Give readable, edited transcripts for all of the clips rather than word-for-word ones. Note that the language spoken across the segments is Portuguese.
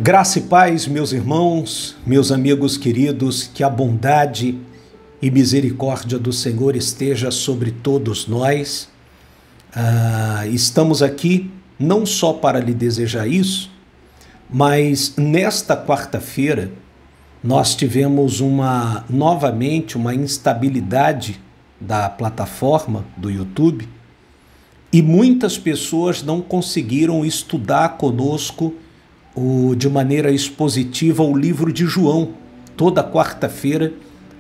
Graça e paz, meus irmãos, meus amigos queridos, que a bondade e misericórdia do Senhor esteja sobre todos nós. Estamos aqui não só para lhe desejar isso, mas nesta quarta-feira nós tivemos novamente uma instabilidade da plataforma do YouTube e muitas pessoas não conseguiram estudar conosco de maneira expositiva o livro de João. Toda quarta-feira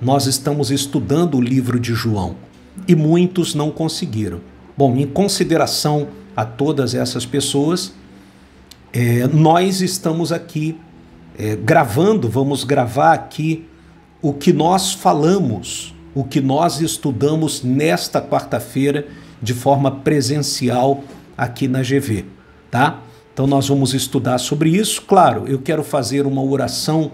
nós estamos estudando o livro de João e muitos não conseguiram. Bom, em consideração a todas essas pessoas, nós estamos aqui gravando, vamos gravar aqui o que nós falamos, o que nós estudamos nesta quarta-feira de forma presencial aqui na GV, tá? Então nós vamos estudar sobre isso. Claro, eu quero fazer uma oração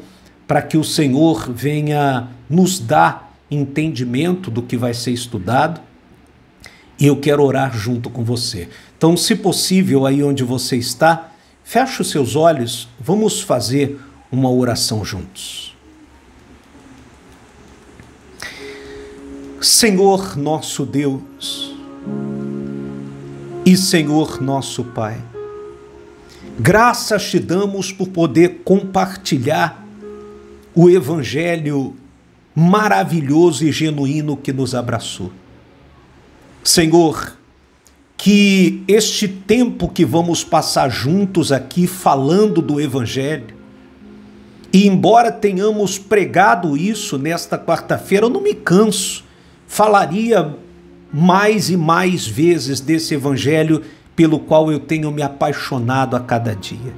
para que o Senhor venha nos dar entendimento do que vai ser estudado e eu quero orar junto com você. Então, se possível, aí onde você está, feche os seus olhos, vamos fazer uma oração juntos. Senhor nosso Deus e Senhor nosso Pai, graças te damos por poder compartilhar o evangelho maravilhoso e genuíno que nos abraçou. Senhor, que este tempo que vamos passar juntos aqui falando do evangelho, e embora tenhamos pregado isso nesta quarta-feira, eu não me canso, falaria mais e mais vezes desse evangelho pelo qual eu tenho me apaixonado a cada dia.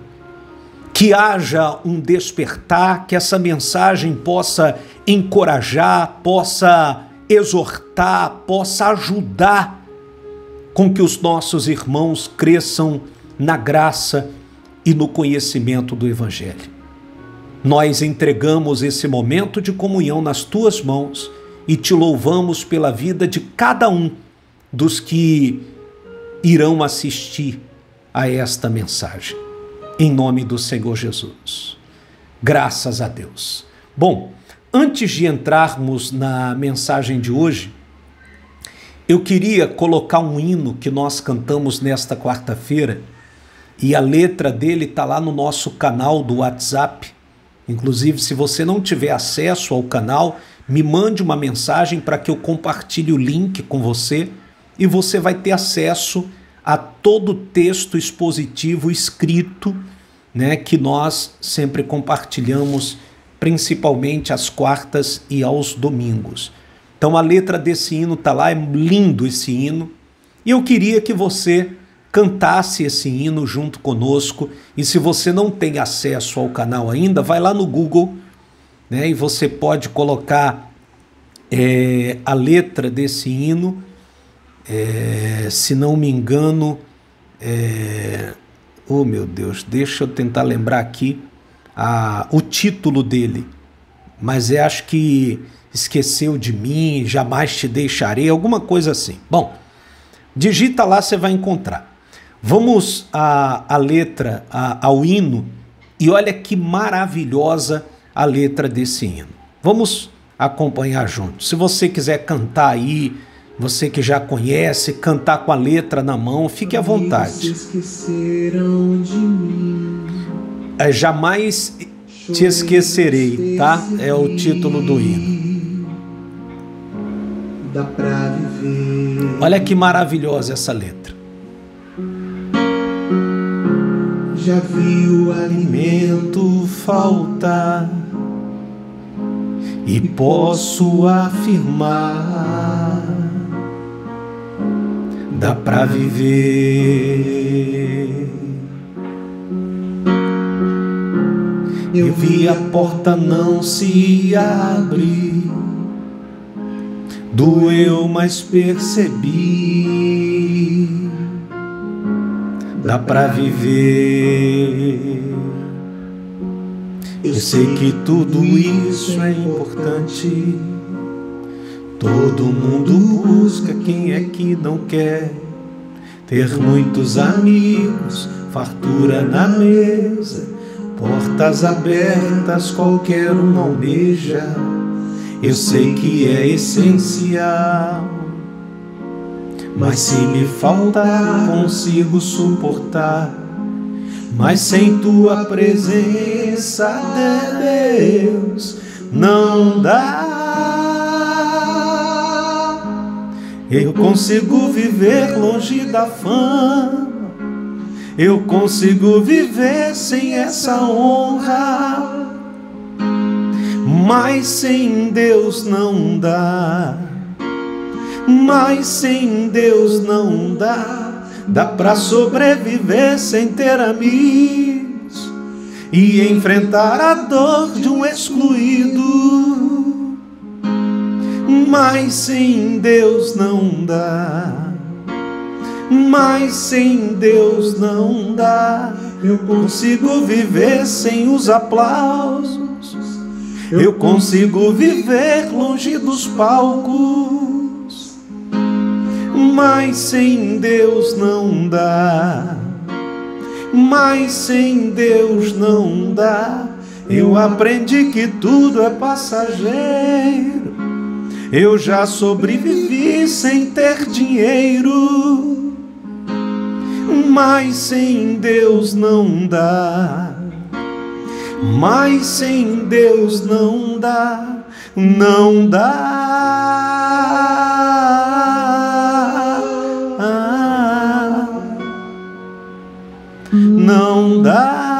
Que haja um despertar, que essa mensagem possa encorajar, possa exortar, possa ajudar com que os nossos irmãos cresçam na graça e no conhecimento do Evangelho. Nós entregamos esse momento de comunhão nas tuas mãos e te louvamos pela vida de cada um dos que irão assistir a esta mensagem. Em nome do Senhor Jesus. Graças a Deus. Bom, antes de entrarmos na mensagem de hoje, eu queria colocar um hino que nós cantamos nesta quarta-feira e a letra dele está lá no nosso canal do WhatsApp. Inclusive, se você não tiver acesso ao canal, me mande uma mensagem para que eu compartilhe o link com você e você vai ter acesso a todo o texto expositivo escrito, né, que nós sempre compartilhamos, principalmente às quartas e aos domingos. Então a letra desse hino está lá, é lindo esse hino, e eu queria que você cantasse esse hino junto conosco, e se você não tem acesso ao canal ainda, vai lá no Google, né, e você pode colocar a letra desse hino, se não me engano, oh meu Deus, deixa eu tentar lembrar aqui o título dele, mas acho que esqueceu de mim, jamais te deixarei, alguma coisa assim. Bom, digita lá, você vai encontrar. Vamos à letra, ao hino, e olha que maravilhosa a letra desse hino. Vamos acompanhar juntos. Se você quiser cantar aí, você que já conhece, cantar com a letra na mão, fique à vontade. Esqueceram de mim. Jamais te esquecerei, tá? É o título do hino. Dá pra viver. Olha que maravilhosa essa letra. Já vi o alimento faltar e posso afirmar, dá pra viver. Eu vi a porta não se abrir, doeu, mas percebi, dá pra viver. Eu sei que tudo isso é importante, todo mundo busca, quem é que não quer ter muitos amigos, fartura na mesa, portas abertas qualquer um almeja. Eu sei que é essencial, mas se me faltar, consigo suportar. Mas sem tua presença, Deus, não dá. Eu consigo viver longe da fama, eu consigo viver sem essa honra, mas sem Deus não dá. Mas sem Deus não dá. Dá pra sobreviver sem ter amigos e enfrentar a dor de um excluído, mas sem Deus não dá. Mas sem Deus não dá. Eu consigo viver sem os aplausos, eu consigo viver longe dos palcos, mas sem Deus não dá. Mas sem Deus não dá. Eu aprendi que tudo é passageiro. Eu já sobrevivi sem ter dinheiro, mas sem Deus não dá. Mas sem Deus não dá. Não dá. Não dá.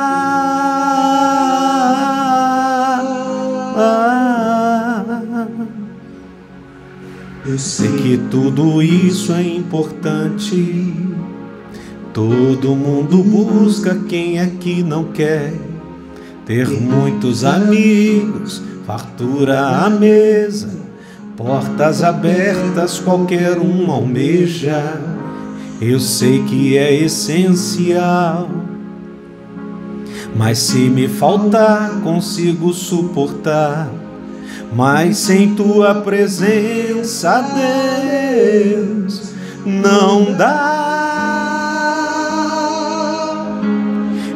Eu sei que tudo isso é importante. Todo mundo busca, quem aqui não quer ter muitos amigos, fartura à mesa, portas abertas qualquer um almeja. Eu sei que é essencial, mas se me faltar, consigo suportar. Mas sem tua presença, Deus, não dá.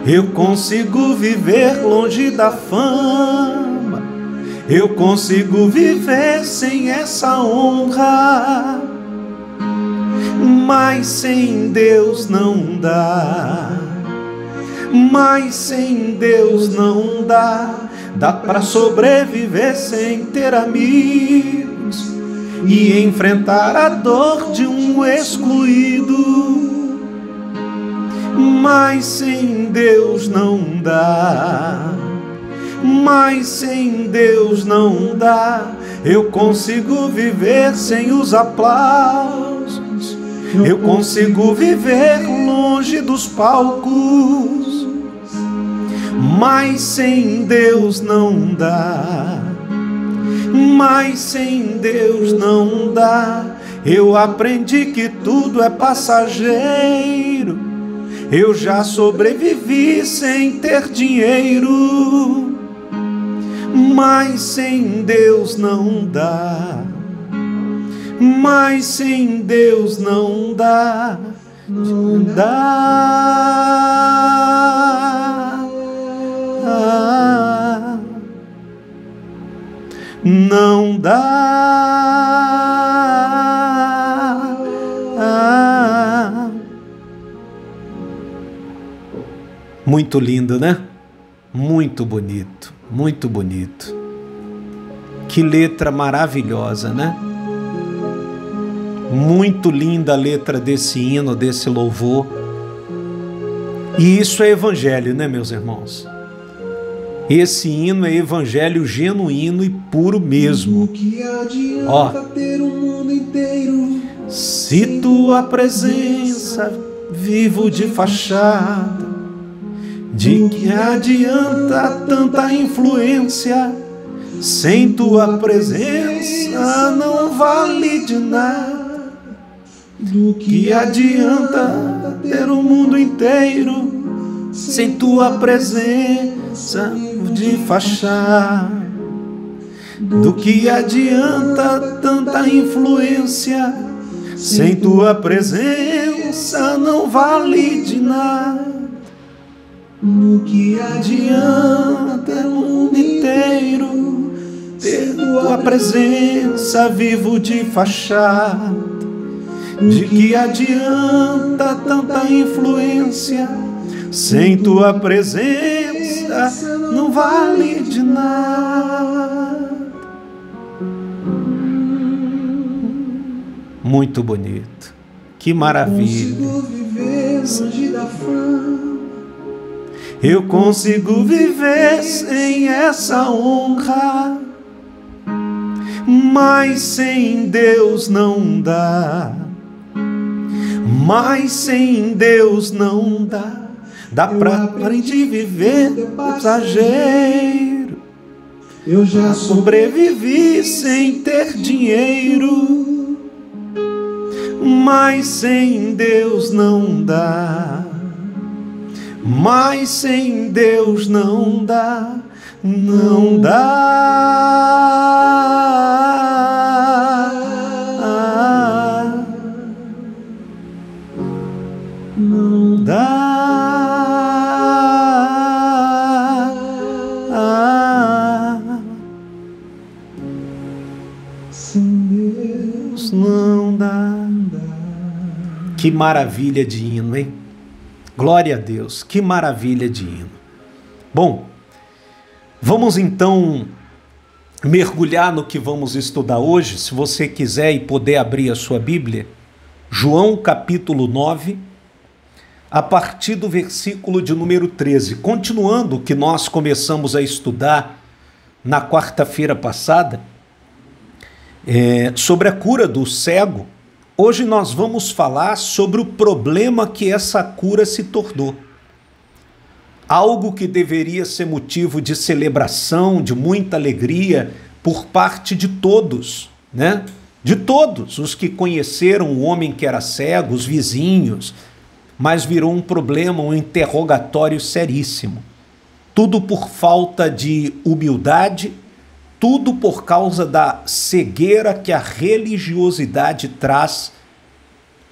Eu consigo viver longe da fama, eu consigo viver sem essa honra, mas sem Deus não dá. Mas sem Deus não dá. Dá pra sobreviver sem ter amigos e enfrentar a dor de um excluído, mas sem Deus não dá. Mas sem Deus não dá. Eu consigo viver sem os aplausos, eu consigo viver longe dos palcos, mas sem Deus não dá. Mas sem Deus não dá. Eu aprendi que tudo é passageiro. Eu já sobrevivi sem ter dinheiro, mas sem Deus não dá. Mas sem Deus não dá. Não dá. Não dá. Muito lindo, né? Muito bonito, muito bonito. Que letra maravilhosa, né? Muito linda a letra desse hino, desse louvor. E isso é evangelho, né, meus irmãos? Esse hino é evangelho genuíno e puro mesmo. Ó, ter o mundo inteiro, se tua presença vivo de fachada, de que adianta tanta influência? Sem tua presença não vale de nada. Do que adianta ter o mundo inteiro sem tua presença de fachada? Do que adianta tanta influência? Sem tua presença não vale de nada. que adianta o mundo inteiro ter tua presença vivo de fachada? De que adianta tanta influência? Sem tua presença não vale de nada. Muito bonito. Que maravilha. Consigo viver longe da fama. Eu consigo viver sem essa honra, mas sem Deus não dá. Mas sem Deus não dá. Dá pra aprender a viver passageiro. Eu já Sobrevivi sem ter dinheiro, mas sem Deus não dá. Mas sem Deus não dá. Não dá. Não dá. sem Deus Não dá. Que maravilha de hino, hein? Glória a Deus, que maravilha de hino. Bom, vamos então mergulhar no que vamos estudar hoje. Se você quiser e puder abrir a sua Bíblia, João capítulo 9, a partir do versículo de número 13. Continuando o que nós começamos a estudar na quarta-feira passada, sobre a cura do cego. Hoje nós vamos falar sobre o problema que essa cura se tornou. Algo que deveria ser motivo de celebração, de muita alegria por parte de todos, né? De todos os que conheceram o homem que era cego, os vizinhos, mas virou um problema, um interrogatório seríssimo. Tudo por falta de humildade, tudo por causa da cegueira que a religiosidade traz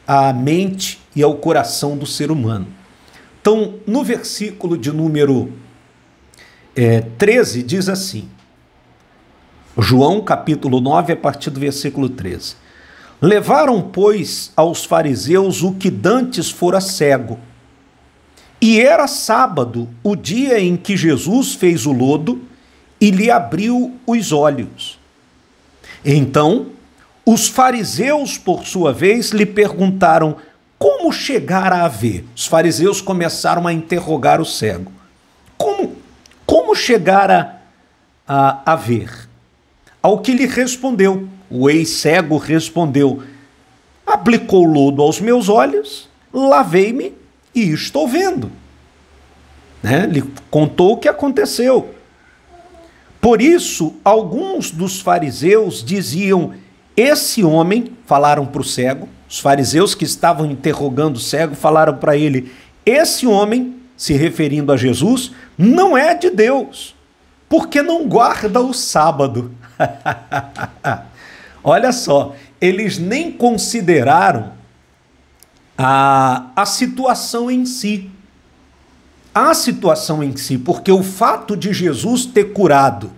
à mente e ao coração do ser humano. Então, no versículo de número 13, diz assim, João capítulo 9, a partir do versículo 13. Levaram, pois, aos fariseus o que dantes fora cego. E era sábado, o dia em que Jesus fez o lodo, e lhe abriu os olhos. Então, os fariseus, por sua vez, lhe perguntaram como chegara a ver. Os fariseus começaram a interrogar o cego. Como chegara a ver? Ao que lhe respondeu, o ex-cego respondeu, aplicou lodo aos meus olhos, lavei-me e estou vendo. Né? Lhe contou o que aconteceu. Por isso, alguns dos fariseus diziam, esse homem, falaram para o cego, os fariseus que estavam interrogando o cego falaram para ele, esse homem, se referindo a Jesus, não é de Deus, porque não guarda o sábado. Olha só, eles nem consideraram a situação em si. A situação em si, porque o fato de Jesus ter curado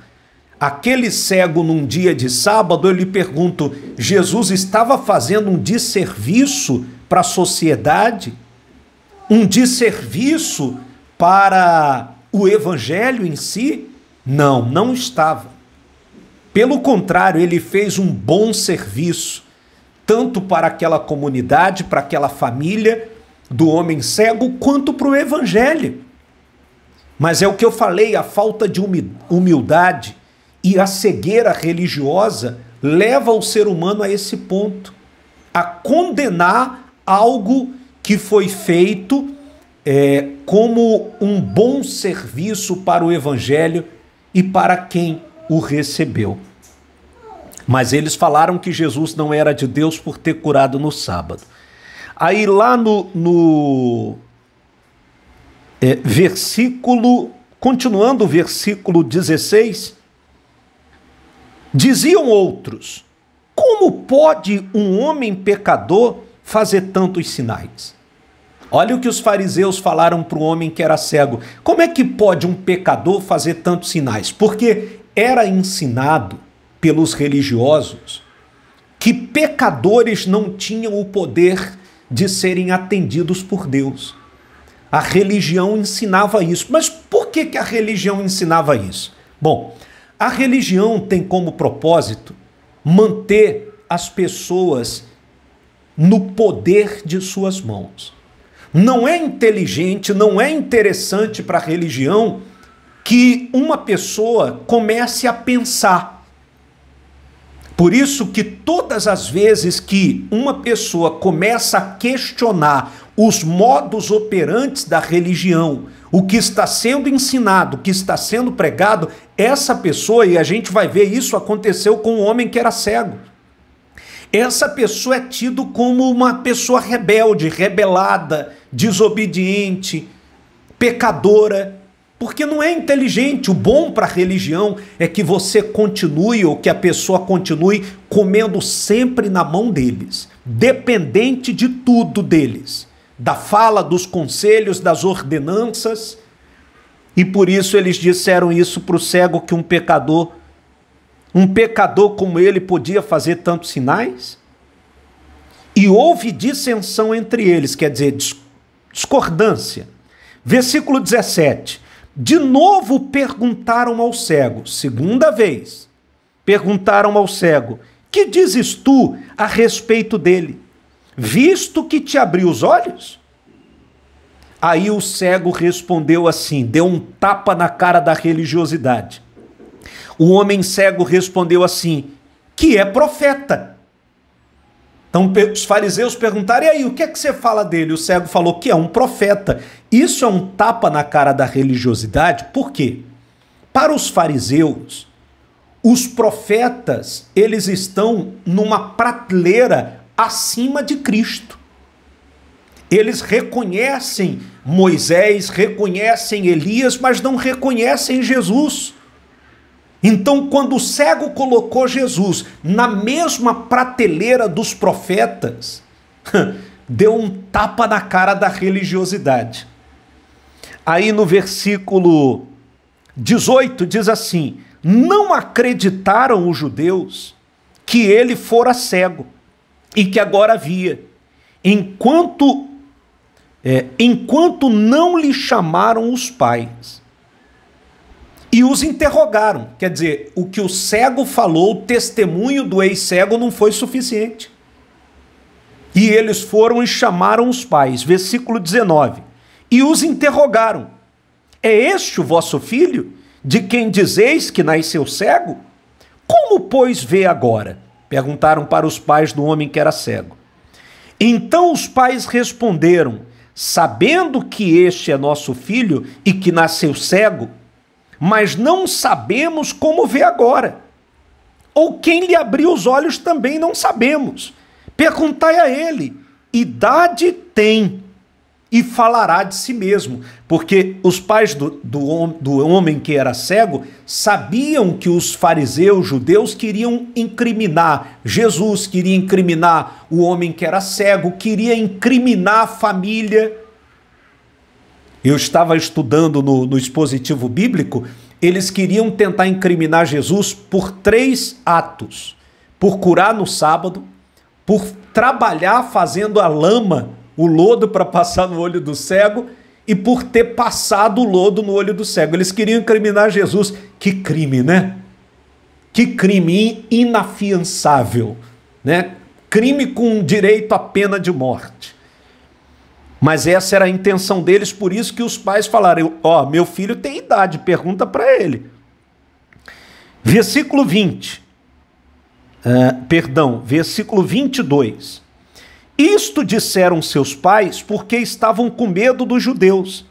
aquele cego num dia de sábado, eu lhe pergunto, Jesus estava fazendo um desserviço para a sociedade? Um desserviço para o evangelho em si? Não, não estava. Pelo contrário, ele fez um bom serviço, tanto para aquela comunidade, para aquela família do homem cego, quanto para o evangelho. Mas é o que eu falei, a falta de humildade e a cegueira religiosa leva o ser humano a esse ponto, a condenar algo que foi feito como um bom serviço para o evangelho e para quem o recebeu. Mas eles falaram que Jesus não era de Deus por ter curado no sábado. Aí lá continuando o versículo 16, diziam outros, como pode um homem pecador fazer tantos sinais? Olha o que os fariseus falaram para o homem que era cego. Como é que pode um pecador fazer tantos sinais? Porque era ensinado pelos religiosos que pecadores não tinham o poder de serem atendidos por Deus. A religião ensinava isso. Mas por que a religião ensinava isso? Bom, a religião tem como propósito manter as pessoas no poder de suas mãos. Não é inteligente, não é interessante para a religião que uma pessoa comece a pensar. Por isso que todas as vezes que uma pessoa começa a questionar os modus operantes da religião, o que está sendo ensinado, o que está sendo pregado, essa pessoa, e a gente vai ver isso aconteceu com um homem que era cego. Essa pessoa é tido como uma pessoa rebelde, rebelada, desobediente, pecadora, porque não é inteligente. O bom para a religião é que você continue, ou que a pessoa continue comendo sempre na mão deles, dependente de tudo deles, da fala, dos conselhos, das ordenanças. E por isso eles disseram isso para o cego, que um pecador como ele podia fazer tantos sinais? E houve dissensão entre eles, quer dizer, discordância. Versículo 17. De novo perguntaram ao cego, segunda vez, perguntaram ao cego: que dizes tu a respeito dele, visto que te abriu os olhos? Aí o cego respondeu assim, deu um tapa na cara da religiosidade. O homem cego respondeu assim, que é profeta. Então os fariseus perguntaram, e aí, o que é que você fala dele? O cego falou que é um profeta. Isso é um tapa na cara da religiosidade, por quê? Para os fariseus, os profetas, eles estão numa prateleira acima de Cristo. Eles reconhecem Moisés, reconhecem Elias, mas não reconhecem Jesus. Então, quando o cego colocou Jesus na mesma prateleira dos profetas, deu um tapa na cara da religiosidade. Aí no versículo 18 diz assim, não acreditaram os judeus que ele fora cego e que agora via, enquanto não lhe chamaram os pais. E os interrogaram, quer dizer, o que o cego falou, o testemunho do ex-cego não foi suficiente. E eles foram e chamaram os pais, versículo 19, e os interrogaram, é este o vosso filho, de quem dizeis que nasceu cego? Como, pois, vê agora? Perguntaram para os pais do homem que era cego. Então os pais responderam, sabendo que este é nosso filho e que nasceu cego, mas não sabemos como vê agora. Ou quem lhe abriu os olhos também não sabemos. Perguntai a ele, idade tem, e falará de si mesmo. Porque os pais do homem que era cego sabiam que os fariseus judeus queriam incriminar Jesus, queria incriminar o homem que era cego, queria incriminar a família. Eu estava estudando no expositivo bíblico, eles queriam tentar incriminar Jesus por 3 atos. Por curar no sábado, por trabalhar fazendo a lama, o lodo para passar no olho do cego, e por ter passado o lodo no olho do cego. Eles queriam incriminar Jesus. Que crime, né? Que crime inafiançável, né? Crime com direito à pena de morte. Mas essa era a intenção deles, por isso que os pais falaram, ó, meu filho tem idade, pergunta para ele. Versículo 22. Isto disseram seus pais porque estavam com medo dos judeus,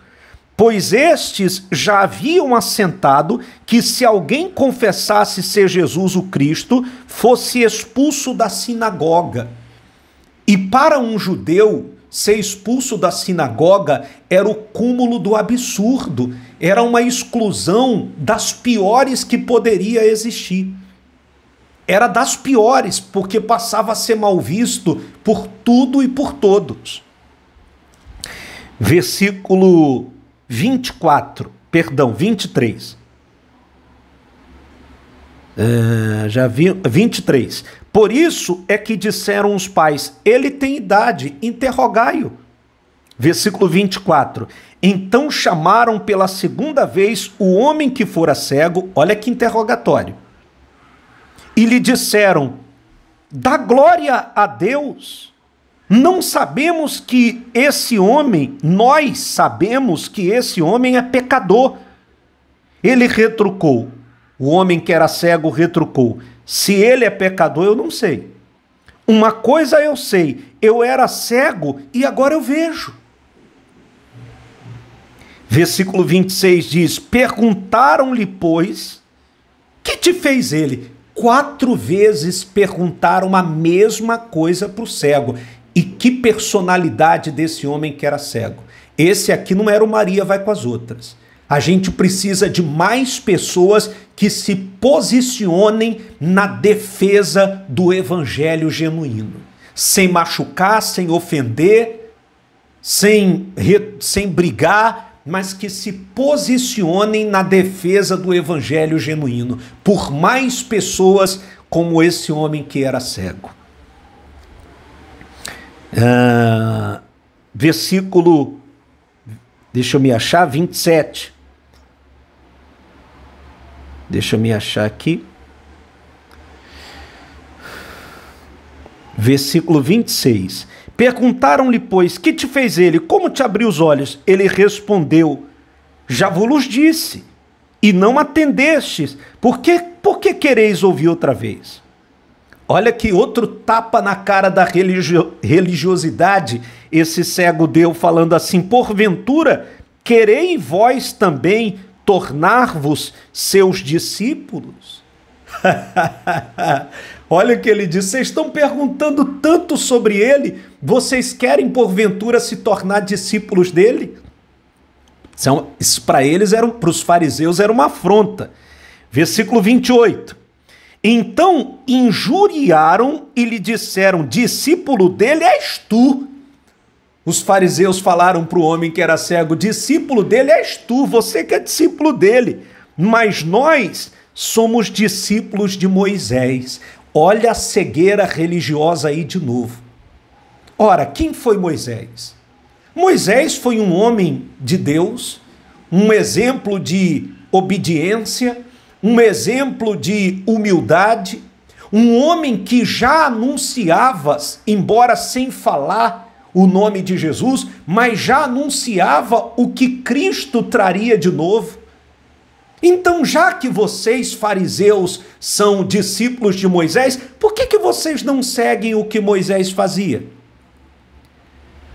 pois estes já haviam assentado que se alguém confessasse ser Jesus o Cristo, fosse expulso da sinagoga. E para um judeu, ser expulso da sinagoga era o cúmulo do absurdo, era uma exclusão das piores que poderia existir. Era das piores, porque passava a ser mal visto por tudo e por todos. Versículo 24, perdão, 23. Já vi 23. Por isso é que disseram os pais: ele tem idade, interrogai-o. Versículo 24. Então chamaram pela segunda vez o homem que fora cego, olha que interrogatório, e lhe disseram: dá glória a Deus. Não sabemos que esse homem, nós sabemos que esse homem é pecador. Ele retrucou, o homem que era cego retrucou: se ele é pecador, eu não sei. Uma coisa eu sei, eu era cego e agora eu vejo. Versículo 26 diz: perguntaram-lhe, pois, que te fez ele? 4 vezes perguntaram a mesma coisa para o cego. E que personalidade desse homem que era cego. Esse aqui não era o Maria vai com as outras. A gente precisa de mais pessoas que se posicionem na defesa do evangelho genuíno. Sem machucar, sem ofender, sem brigar, mas que se posicionem na defesa do evangelho genuíno. Por mais pessoas como esse homem que era cego. Versículo, deixa eu me achar, 27. Deixa eu me achar aqui. Versículo 26. Perguntaram-lhe, pois, que te fez ele? Como te abriu os olhos? Ele respondeu: já vos disse, e não atendestes. Por que quereis ouvir outra vez? Olha que outro tapa na cara da religiosidade esse cego deu, falando assim: porventura, quereis vós também tornar-vos seus discípulos? Olha o que ele diz: vocês estão perguntando tanto sobre ele, vocês querem porventura se tornar discípulos dele? Isso para eles, para os fariseus, era uma afronta. Versículo 28. Então injuriaram e lhe disseram: discípulo dele és tu. Os fariseus falaram para o homem que era cego: discípulo dele és tu, você que é discípulo dele. Mas nós somos discípulos de Moisés. Olha a cegueira religiosa aí de novo. Ora, quem foi Moisés? Moisés foi um homem de Deus, um exemplo de obediência, um exemplo de humildade, um homem que já anunciava, embora sem falar o nome de Jesus, mas já anunciava o que Cristo traria de novo. Então, já que vocês, fariseus, são discípulos de Moisés, por que vocês não seguem o que Moisés fazia?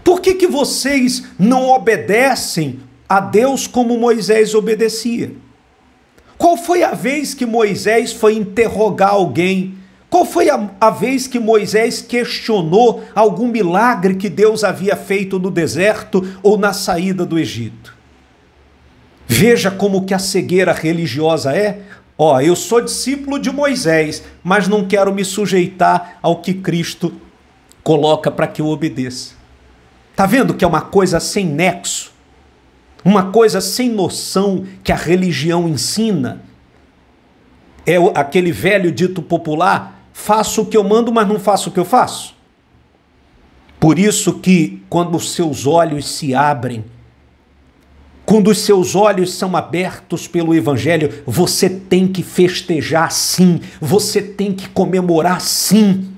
Por que vocês não obedecem a Deus como Moisés obedecia? Qual foi a vez que Moisés foi interrogar alguém? Qual foi a vez que Moisés questionou algum milagre que Deus havia feito no deserto ou na saída do Egito? Veja como que a cegueira religiosa é. Eu sou discípulo de Moisés, mas não quero me sujeitar ao que Cristo coloca para que eu obedeça. Tá vendo que é uma coisa sem nexo? Uma coisa sem noção que a religião ensina. É aquele velho dito popular: faço o que eu mando, mas não faço o que eu faço. Por isso que quando os seus olhos se abrem, quando os seus olhos são abertos pelo Evangelho, você tem que festejar sim, você tem que comemorar sim.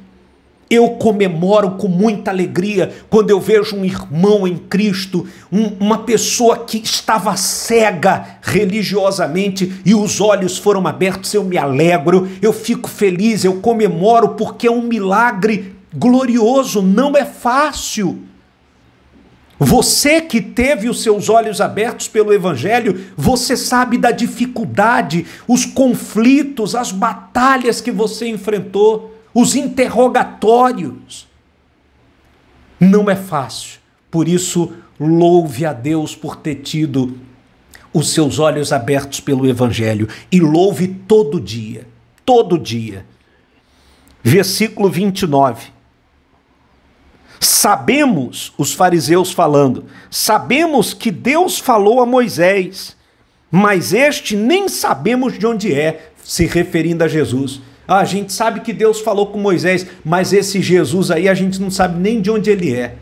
Eu comemoro com muita alegria quando eu vejo um irmão em Cristo, uma pessoa que estava cega religiosamente e os olhos foram abertos. Eu me alegro, eu fico feliz, eu comemoro, porque é um milagre glorioso, não é fácil. Você que teve os seus olhos abertos pelo Evangelho, você sabe da dificuldade, os conflitos, as batalhas que você enfrentou, os interrogatórios. Não é fácil. Por isso, louve a Deus por ter tido os seus olhos abertos pelo Evangelho. E louve todo dia. Todo dia. Versículo 29. Sabemos, os fariseus falando, sabemos que Deus falou a Moisés, mas este nem sabemos de onde é, se referindo a Jesus. A gente sabe que Deus falou com Moisés, mas esse Jesus aí a gente não sabe nem de onde ele é.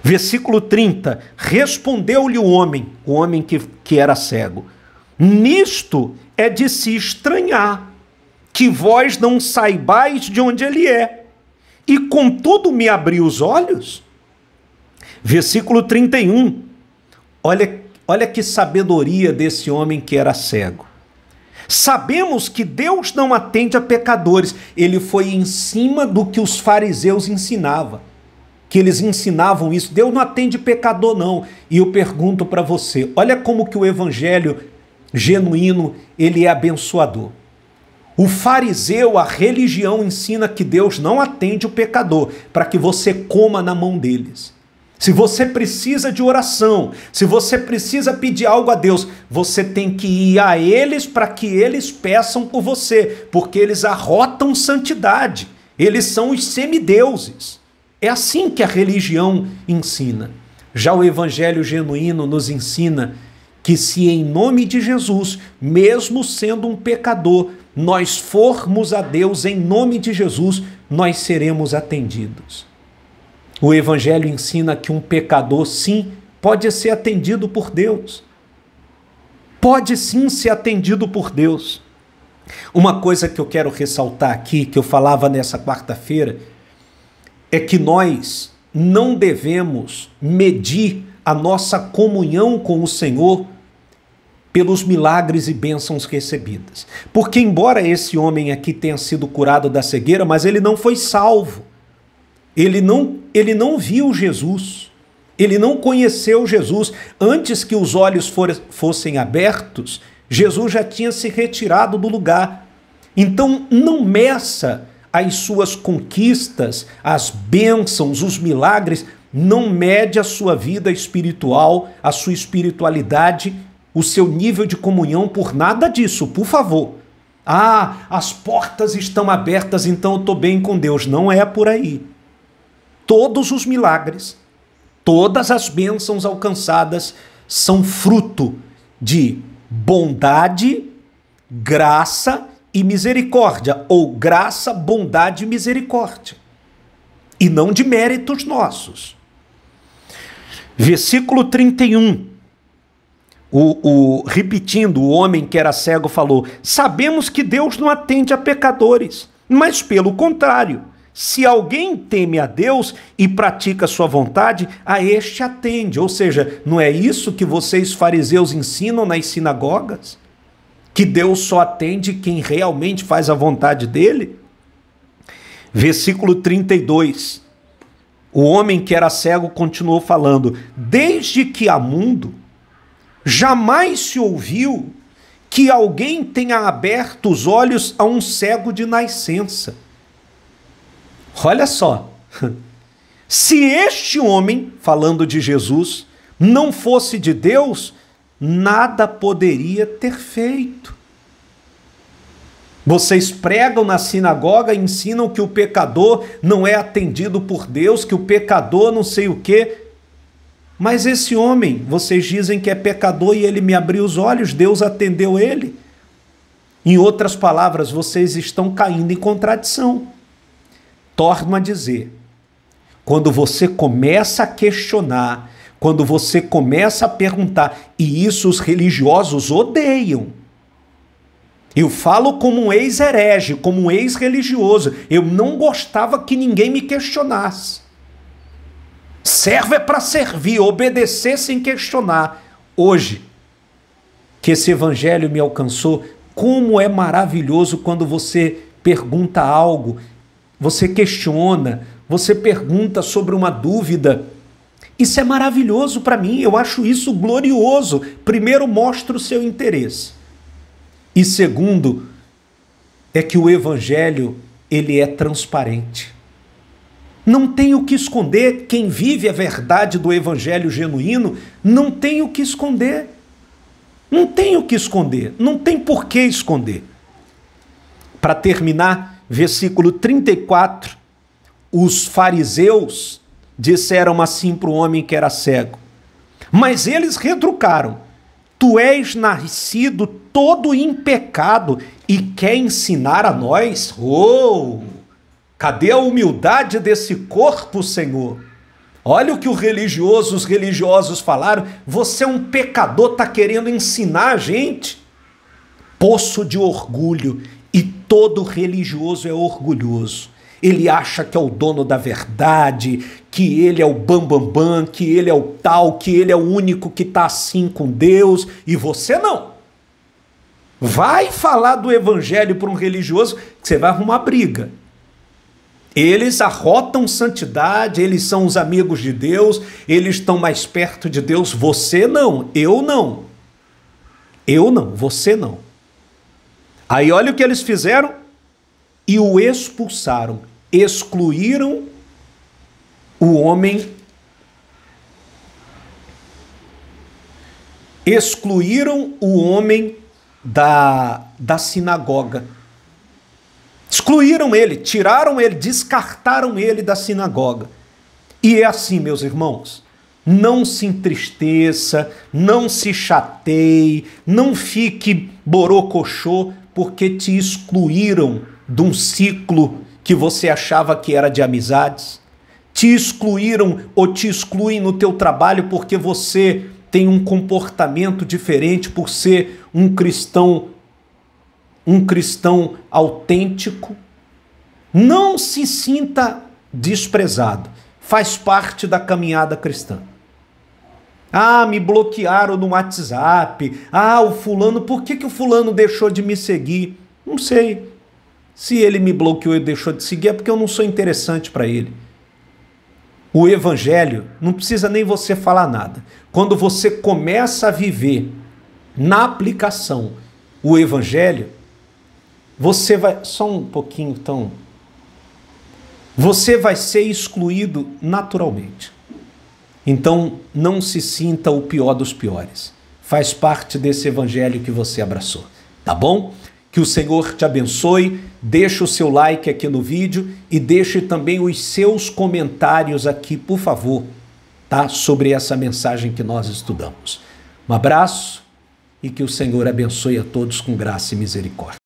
Versículo 30, respondeu-lhe o homem que era cego, nisto é de se estranhar, que vós não saibais de onde ele é, e contudo me abriu os olhos. Versículo 31, olha que sabedoria desse homem que era cego. Sabemos que Deus não atende a pecadores. Ele foi em cima do que os fariseus ensinavam. Que eles ensinavam isso. Deus não atende pecador, não. E eu pergunto para você, olha como que o evangelho genuíno, ele é abençoador. O fariseu, a religião ensina que Deus não atende o pecador, para que você coma na mão deles. Se você precisa de oração, se você precisa pedir algo a Deus, você tem que ir a eles para que eles peçam por você, porque eles arrotam santidade, eles são os semideuses. É assim que a religião ensina. Já o evangelho genuíno nos ensina que se em nome de Jesus, mesmo sendo um pecador, nós formos a Deus em nome de Jesus, nós seremos atendidos. O evangelho ensina que um pecador, sim, pode ser atendido por Deus. Pode sim ser atendido por Deus. Uma coisa que eu quero ressaltar aqui, que eu falava nessa quarta-feira, é que nós não devemos medir a nossa comunhão com o Senhor pelos milagres e bênçãos recebidas. Porque embora esse homem aqui tenha sido curado da cegueira, mas ele não foi salvo. Ele não viu Jesus, ele não conheceu Jesus. Antes que os olhos fossem abertos, Jesus já tinha se retirado do lugar. Então não meça as suas conquistas, as bênçãos, os milagres, não mede a sua vida espiritual, a sua espiritualidade, o seu nível de comunhão por nada disso, por favor. Ah, as portas estão abertas, então eu estou bem com Deus. Não é por aí. Todos os milagres, todas as bênçãos alcançadas são fruto de bondade, graça e misericórdia, ou graça, bondade e misericórdia, e não de méritos nossos. Versículo 31, repetindo, o homem que era cego falou, sabemos que Deus não atende a pecadores, mas pelo contrário, se alguém teme a Deus e pratica sua vontade, a este atende. Ou seja, não é isso que vocês fariseus ensinam nas sinagogas? Que Deus só atende quem realmente faz a vontade dele? Versículo 32. O homem que era cego continuou falando, desde que há mundo, jamais se ouviu que alguém tenha aberto os olhos a um cego de nascença. Olha só, se este homem, falando de Jesus, não fosse de Deus, nada poderia ter feito. Vocês pregam na sinagoga, ensinam que o pecador não é atendido por Deus, que o pecador não sei o quê. Mas esse homem, vocês dizem que é pecador e ele me abriu os olhos, Deus atendeu ele. Em outras palavras, vocês estão caindo em contradição. Torno a dizer, quando você começa a questionar, quando você começa a perguntar, e isso os religiosos odeiam. Eu falo como um ex-herege, como um ex-religioso. Eu não gostava que ninguém me questionasse. Servo é para servir, obedecer sem questionar. Hoje, que esse evangelho me alcançou, como é maravilhoso quando você pergunta algo, você questiona, você pergunta sobre uma dúvida. Isso é maravilhoso para mim, eu acho isso glorioso. Primeiro, mostra o seu interesse. E segundo, é que o evangelho, ele é transparente. Não tem o que esconder. Quem vive a verdade do evangelho genuíno não tem o que esconder. Não tem o que esconder, não tem por que esconder. Para terminar, versículo 34, os fariseus disseram assim para o homem que era cego. Mas eles retrucaram: tu és nascido todo em pecado e quer ensinar a nós? Oh, cadê a humildade desse corpo, Senhor? Olha o que os religiosos falaram. Você é um pecador, está querendo ensinar a gente? Poço de orgulho. E todo religioso é orgulhoso. Ele acha que é o dono da verdade, que ele é o bambambam, que ele é o tal, que ele é o único que está assim com Deus, e você não. Vai falar do evangelho para um religioso, que você vai arrumar briga. Eles arrotam santidade, eles são os amigos de Deus, eles estão mais perto de Deus. Você não, eu não. Eu não, você não. Aí olha o que eles fizeram e o expulsaram. Excluíram o homem, da sinagoga. Excluíram ele, tiraram ele, descartaram ele da sinagoga. E é assim, meus irmãos, não se entristeça, não se chateie, não fique borocochô, porque te excluíram de um ciclo que você achava que era de amizades. Te excluíram ou te excluem no teu trabalho porque você tem um comportamento diferente, por ser um cristão autêntico. Não se sinta desprezado. Faz parte da caminhada cristã. Ah, me bloquearam no WhatsApp. Ah, o fulano, por que o fulano deixou de me seguir? Não sei. Se ele me bloqueou e deixou de seguir, é porque eu não sou interessante para ele. O evangelho, não precisa nem você falar nada. Quando você começa a viver na aplicação o evangelho, você vai... Só um pouquinho, então... Você vai ser excluído naturalmente. Então, não se sinta o pior dos piores. Faz parte desse evangelho que você abraçou. Tá bom? Que o Senhor te abençoe. Deixe o seu like aqui no vídeo e deixe também os seus comentários aqui, por favor, tá? Sobre essa mensagem que nós estudamos. Um abraço e que o Senhor abençoe a todos com graça e misericórdia.